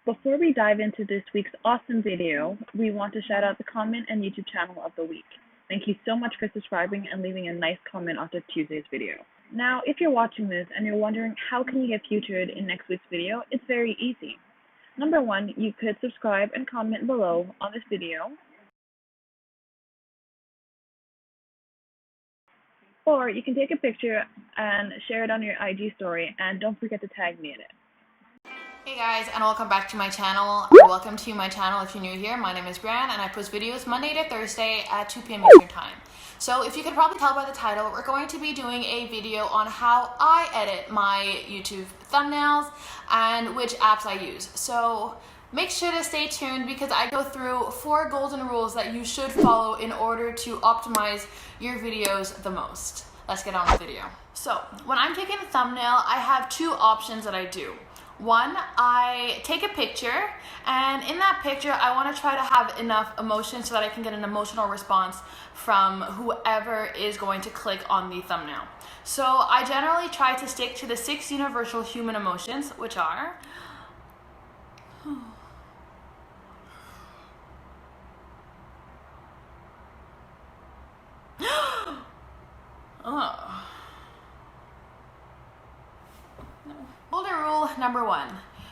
Before we dive into this week's awesome video, we want to shout out the comment and YouTube channel of the week. Thank you so much for subscribing and leaving a nice comment after Tuesday's video. Now, if you're watching this and you're wondering how can you get featured in next week's video, it's very easy. Number one, you could subscribe and comment below on this video. Or you can take a picture and share it on your IG story, and don't forget to tag me in it. Hey guys, and welcome back to my channel. Welcome to my channel if you're new here. My name is Brianne and I post videos Monday to Thursday at 2 p.m. Eastern time. So if you could probably tell by the title, we're going to be doing a video on how I edit my YouTube thumbnails and which apps I use. So make sure to stay tuned because I go through 4 golden rules that you should follow in order to optimize your videos the most. Let's get on with the video. So when I'm taking a thumbnail, I have 2 options that I do. One, I take a picture, and in that picture, I want to try to have enough emotion so that I can get an emotional response from whoever is going to click on the thumbnail. So I generally try to stick to the 6 universal human emotions, which are Golden rule number 1.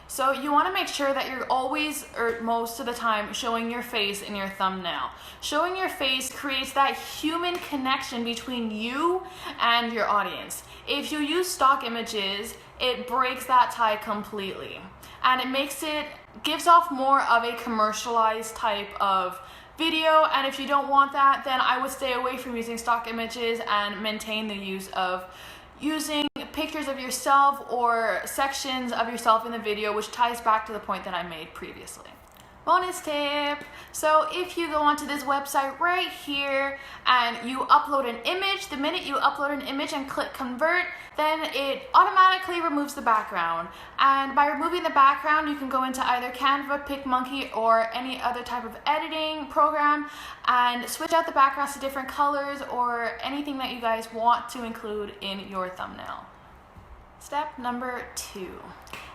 So you want to make sure that you're always, or most of the time, showing your face in your thumbnail. Showing your face creates that human connection between you and your audience. If you use stock images, it breaks that tie completely. And it gives off more of a commercialized type of video, and if you don't want that, then I would stay away from using stock images and maintain the use of using pictures of yourself or sections of yourself in the video, which ties back to the point that I made previously. Bonus tip. So if you go onto this website right here and you upload an image, the minute you upload an image and click convert, then it automatically removes the background. And by removing the background, you can go into either Canva, PicMonkey, or any other type of editing program and switch out the backgrounds to different colors or anything that you guys want to include in your thumbnail. Step number 2.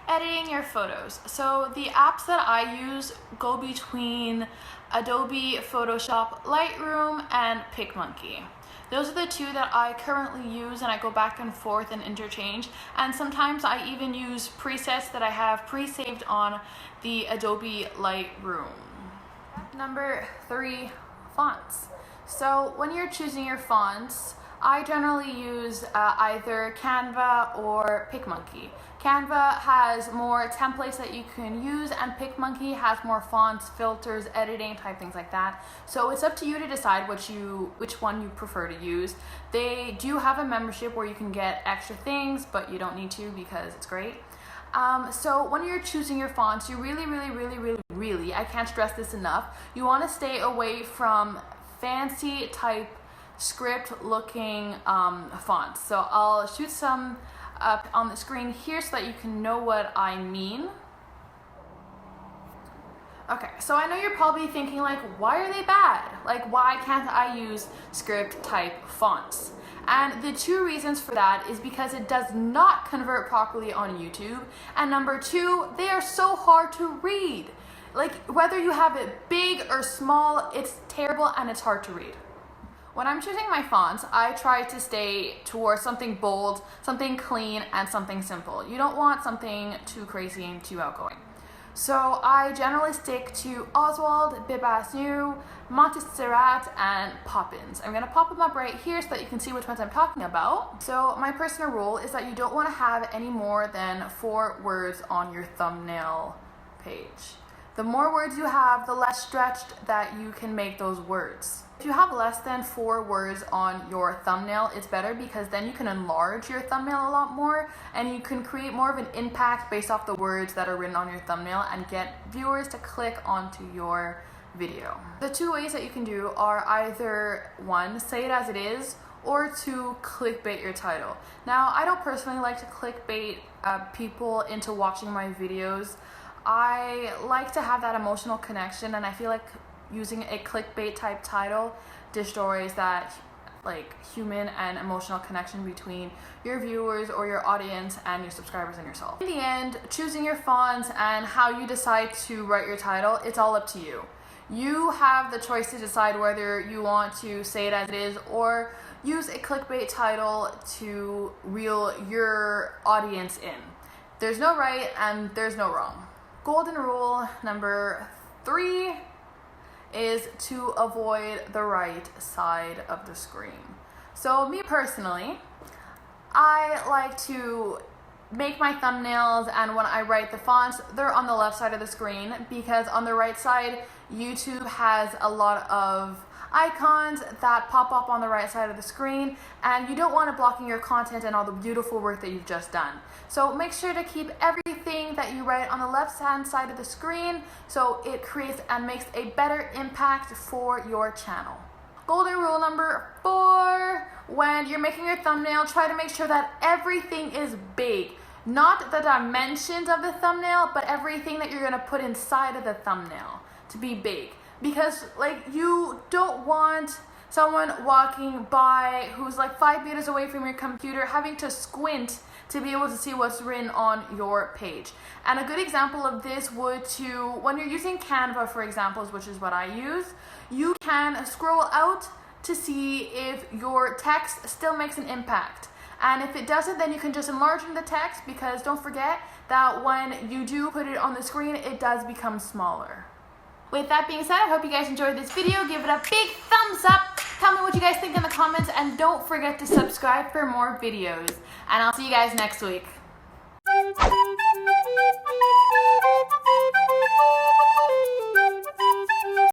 Editing your photos. So the apps that I use go between Adobe Photoshop Lightroom and PicMonkey. Those are the 2 that I currently use, and I go back and forth and interchange. And sometimes I even use presets that I have pre-saved on the Adobe Lightroom. Number 3, fonts. So when you're choosing your fonts, I generally use either Canva or PicMonkey. Canva has more templates that you can use, and PicMonkey has more fonts, filters, editing type things like that. So it's up to you to decide which one you prefer to use. They do have a membership where you can get extra things, but you don't need to because it's great. So when you're choosing your fonts, you really, I can't stress this enough, you want to stay away from fancy type script looking fonts. So I'll shoot some up on the screen here so that you can know what I mean. Okay, so I know you're probably thinking like, why are they bad? Like, why can't I use script type fonts? And the 2 reasons for that is because it does not convert properly on YouTube, and number 2, they are so hard to read. Like, whether you have it big or small, it's terrible and it's hard to read. When I'm choosing my fonts, I try to stay towards something bold, something clean, and something simple. You don't want something too crazy and too outgoing. So I generally stick to Oswald, Bibas New, Montserrat, and Poppins. I'm going to pop them up right here so that you can see which ones I'm talking about. So my personal rule is that you don't want to have any more than 4 words on your thumbnail page. The more words you have, the less stretched that you can make those words. If you have less than 4 words on your thumbnail, it's better because then you can enlarge your thumbnail a lot more and you can create more of an impact based off the words that are written on your thumbnail and get viewers to click onto your video. The 2 ways that you can do are either 1, say it as it is, or 2, clickbait your title. Now, I don't personally like to clickbait people into watching my videos. I like to have that emotional connection, and I feel like using a clickbait type title destroys that like human and emotional connection between your viewers or your audience and your subscribers and yourself. In the end, choosing your fonts and how you decide to write your title, it's all up to you. You have the choice to decide whether you want to say it as it is or use a clickbait title to reel your audience in. There's no right and there's no wrong. Golden rule number 3 is to avoid the right side of the screen. So me personally, I like to make my thumbnails, and when I write the fonts, they're on the left side of the screen, because on the right side, YouTube has a lot of icons that pop up on the right side of the screen, and you don't want it blocking your content and all the beautiful work that you've just done. So make sure to keep everything that you write on the left hand side of the screen, so it creates and makes a better impact for your channel. Golden rule number 4, when you're making your thumbnail, try to make sure that everything is big. Not the dimensions of the thumbnail, but everything that you're gonna put inside of the thumbnail to be big. Because like, you don't want someone walking by who's like 5 meters away from your computer having to squint to be able to see what's written on your page. And a good example of this would to, when you're using Canva, for example, which is what I use, you can scroll out to see if your text still makes an impact. And if it doesn't, then you can just enlarge the text, because don't forget that when you do put it on the screen, it does become smaller. With that being said, I hope you guys enjoyed this video. Give it a big thumbs up. Tell me what you guys think in the comments, and don't forget to subscribe for more videos. And I'll see you guys next week.